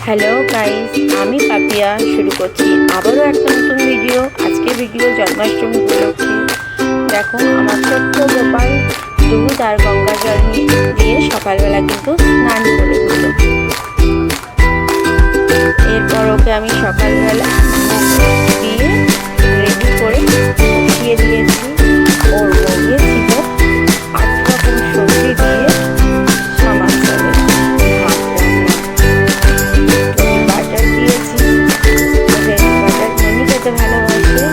Hello guys, আমি পাপিয়া শুরু করছি আবারও একটা নতুন ভিডিও। আজকে ভিডিও জন্মাষ্টমী উপলক্ষে। দেখো আমার ছোট্ট গোপাল দুধ আর গঙ্গা জল দিয়ে সকালবেলা কিন্তু স্নান করে দিল। এরপর ওকে আমি সকালবেলা দিয়ে রেডি করে উঠিয়ে দিয়েছি। ওর বউয়ে ছিল 8 রকম সবজি দিয়ে সামাল চলে বাটার দিয়েছি। বাটার এমনি খেতে ভালোবাসে,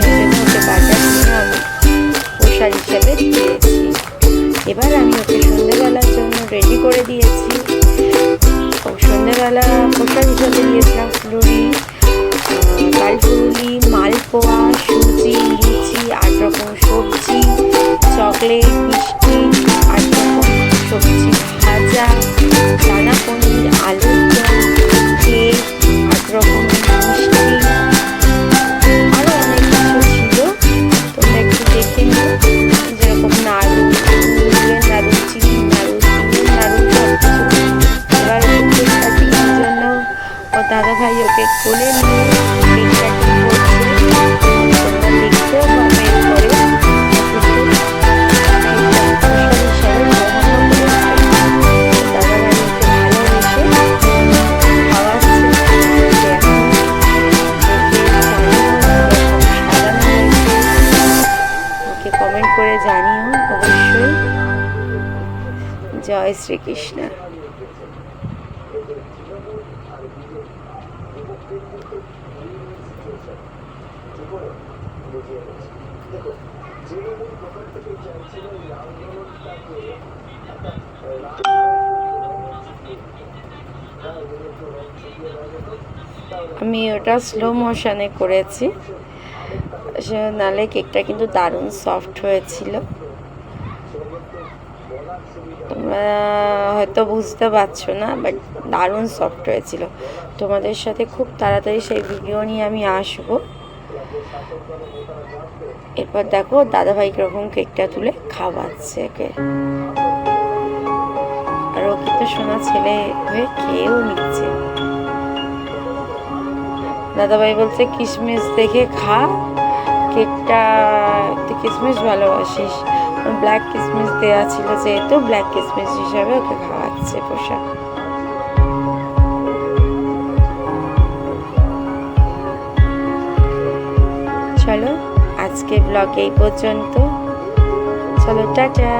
সেই জন্য ওকে বাটার দিয়ে আমি প্রসাদ হিসেবে দিয়েছি। এবার আমি ওকে সন্ধ্যেবেলার জন্য রেডি করে দিয়েছি। সন্ধ্যেবেলা প্রসাদ হিসেবে দিয়েছিলাম ফুলুরি, ডালফুলুরি, মালপোয়া, সুজি, লুচি, 8 রকম সবজি, চকলেট, মিষ্টি, 8 রকম সবজি ভাজা, দানা পনির, আলুর দম, কেক, 8 রকম মিষ্টি, আরও অনেক কিছু ছিল। তোমরা একটু দেখে নিও। যেরকম নাড়ু, নাড়ু, চিনি নাড়ু, চিনি নাড়ু, সব কিছু। এবার ওকে কাটিং জন্য ও দাদা ভাই ওকে কোলে নিয়ে কেকটা ঠিক করছে। তোমরা দেখতেও পাবে এরপরে। কমেন্ট করে জানিও অবশ্যই। জয় শ্রীকৃষ্ণ। আমি ওটা স্লো মোশনে করেছি, নাহলে কেকটা কিন্তু দারুণ সফট হয়েছিল। তোমরা হয়তো বুঝতে পারছো না, বাট দারুণ সফট হয়েছিল। তোমাদের সাথে খুব তাড়াতাড়ি সেই ভিডিও নিয়ে আমি আসবো। এরপর দেখো দাদাভাই কিরকম কেকটা তুলে খাওয়াচ্ছে ওকে। আর ও কিন্তু সোনা ছেলে হয়ে খেয়েও নিচ্ছে। দাদাভাই বলছে কিশমিশ দেখে খা কেকটা, তুই কিশমিশ ভালোবাসিস। ব্ল্যাক কিশমিশ দেওয়া ছিল, যেহেতু ব্ল্যাক কিশমিশ হিসাবে ওকে খাওয়াচ্ছে পোশাক। চলো আজকে ব্লগ এই পর্যন্ত। চলো টাটা।